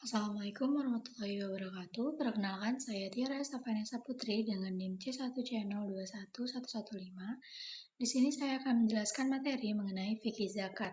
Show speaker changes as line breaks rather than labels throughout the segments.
Assalamualaikum warahmatullahi wabarakatuh. Perkenalkan, saya Tiara Estefanesa Putri dengan NIM C1C021115. Di sini saya akan menjelaskan materi mengenai fikih zakat.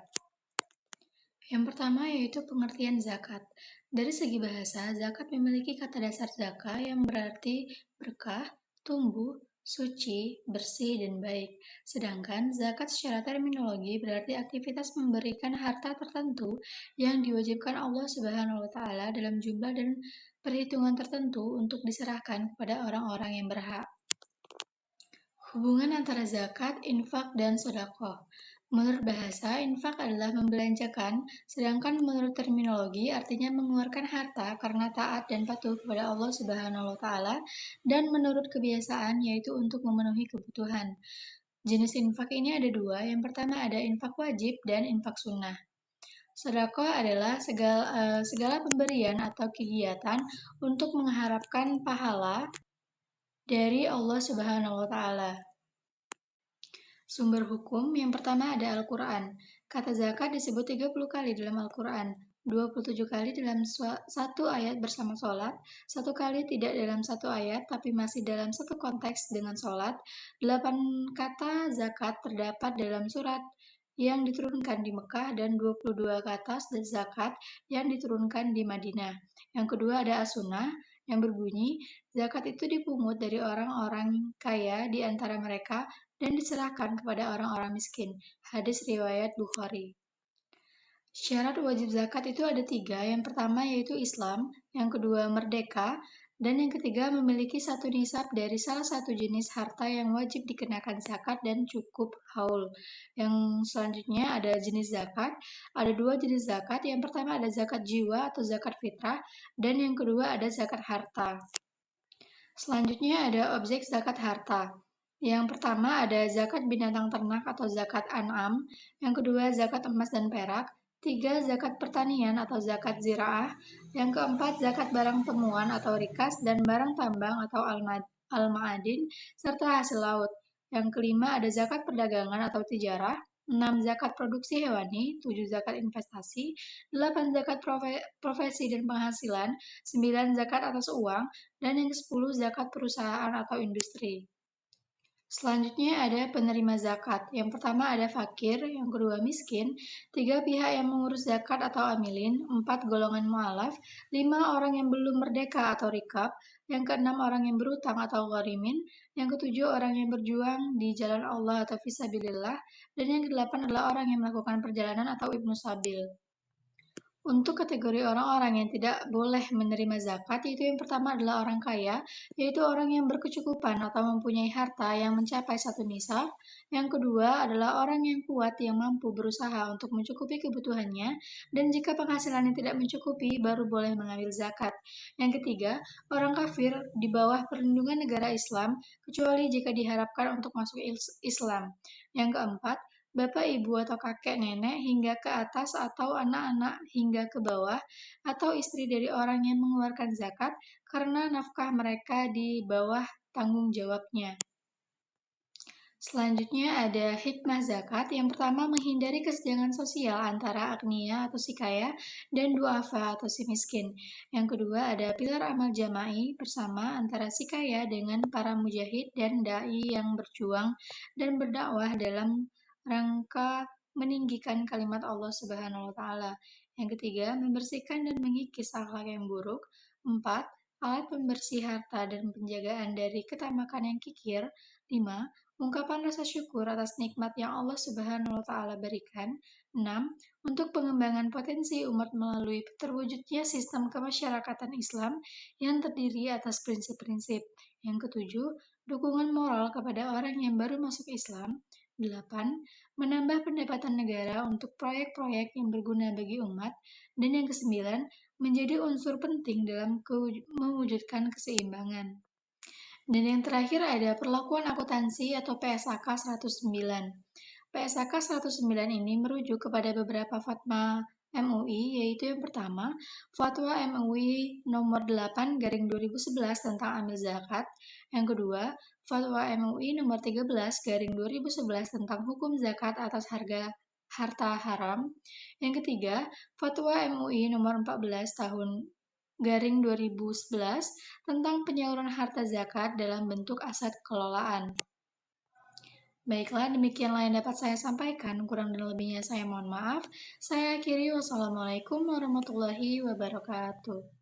Yang pertama yaitu pengertian zakat. Dari segi bahasa, zakat memiliki kata dasar zaka yang berarti berkah, tumbuh, suci, bersih, dan baik. Sedangkan zakat secara terminologi berarti aktivitas memberikan harta tertentu yang diwajibkan Allah Subhanahu wa taala dalam jumlah dan perhitungan tertentu untuk diserahkan kepada orang-orang yang berhak. Hubungan antara zakat, infak, dan sedekah. Menurut bahasa, infak adalah membelanjakan, sedangkan menurut terminologi artinya mengeluarkan harta karena taat dan patuh kepada Allah Subhanahu wa taala, dan menurut kebiasaan yaitu untuk memenuhi kebutuhan. Jenis infak ini ada dua. Yang pertama ada infak wajib dan infak sunnah. Sedekah adalah segala pemberian atau kegiatan untuk mengharapkan pahala dari Allah Subhanahu wa taala. Sumber hukum yang pertama ada Al-Quran. Kata zakat disebut 30 kali dalam Al-Quran, 27 kali dalam satu ayat bersama sholat, satu kali tidak dalam satu ayat tapi masih dalam satu konteks dengan sholat. 8 kata zakat terdapat dalam surat yang diturunkan di Mekah dan 22 kata zakat yang diturunkan di Madinah. Yang kedua ada As-Sunnah yang berbunyi, zakat itu dipungut dari orang-orang kaya di antara mereka dan diserahkan kepada orang-orang miskin. Hadis riwayat Bukhari. Syarat wajib zakat itu ada 3. Yang pertama yaitu Islam, yang kedua merdeka, dan yang ketiga memiliki satu nisab dari salah satu jenis harta yang wajib dikenakan zakat dan cukup haul. Yang selanjutnya ada jenis zakat. Ada 2 jenis zakat. Yang pertama ada zakat jiwa atau zakat fitrah, dan yang kedua ada zakat harta. Selanjutnya ada objek zakat harta. Yang pertama ada zakat binatang ternak atau zakat an'am, yang kedua zakat emas dan perak, 3 zakat pertanian atau zakat ziraah, yang keempat zakat barang temuan atau rikas dan barang tambang atau al-ma'adin serta hasil laut. Yang kelima ada zakat perdagangan atau tijarah, 6 zakat produksi hewani, 7 zakat investasi, 8 zakat profesi dan penghasilan, 9 zakat atas uang, dan yang ke-10 zakat perusahaan atau industri. Selanjutnya ada penerima zakat. Yang pertama ada fakir, yang kedua miskin, 3 pihak yang mengurus zakat atau amilin, 4 golongan mu'alaf, 5 orang yang belum merdeka atau rikab, yang ke-6 orang yang berutang atau gharimin, yang ke-7 orang yang berjuang di jalan Allah atau fisabilillah, dan yang ke-8 adalah orang yang melakukan perjalanan atau ibnu sabil. Untuk kategori orang-orang yang tidak boleh menerima zakat, yaitu yang pertama adalah orang kaya, yaitu orang yang berkecukupan atau mempunyai harta yang mencapai satu nisab. Yang kedua adalah orang yang kuat yang mampu berusaha untuk mencukupi kebutuhannya, dan jika penghasilannya tidak mencukupi, baru boleh mengambil zakat. Yang ketiga, orang kafir di bawah perlindungan negara Islam, kecuali jika diharapkan untuk masuk Islam. Yang keempat, bapak, ibu, atau kakek, nenek, hingga ke atas atau anak-anak hingga ke bawah, atau istri dari orang yang mengeluarkan zakat, karena nafkah mereka di bawah tanggung jawabnya. Selanjutnya ada hikmah zakat. Yang pertama menghindari kesenjangan sosial antara agnia atau si kaya dan duafa atau si miskin. Yang kedua ada pilar amal jama'i bersama antara si kaya dengan para mujahid dan dai yang berjuang dan berdakwah dalam rangka meninggikan kalimat Allah Subhanahu wa taala. Yang ketiga, membersihkan dan mengikis akhlak yang buruk. 4. Alat pembersih harta dan penjagaan dari ketamakan yang kikir. 5. Ungkapan rasa syukur atas nikmat yang Allah Subhanahu wa taala berikan. 6. Untuk pengembangan potensi umat melalui terwujudnya sistem kemasyarakatan Islam yang terdiri atas prinsip-prinsip. Yang ketujuh, dukungan moral kepada orang yang baru masuk Islam. 8. Menambah pendapatan negara untuk proyek-proyek yang berguna bagi umat. Dan yang kesembilan, menjadi unsur penting dalam mewujudkan keseimbangan. Dan yang terakhir ada perlakuan akuntansi atau PSAK 109. PSAK 109 ini merujuk kepada beberapa fatwa MUI, yaitu yang pertama, Fatwa MUI nomor 8/2011 tentang amil zakat. Yang kedua, Fatwa MUI nomor 13/2011 tentang hukum zakat atas harta haram. Yang ketiga, Fatwa MUI nomor 14 tahun Garing 2011 tentang penyaluran harta zakat dalam bentuk aset kelolaan. Baiklah, demikianlah yang dapat saya sampaikan. Kurang dan lebihnya saya mohon maaf. Saya akhiri, wassalamualaikum warahmatullahi wabarakatuh.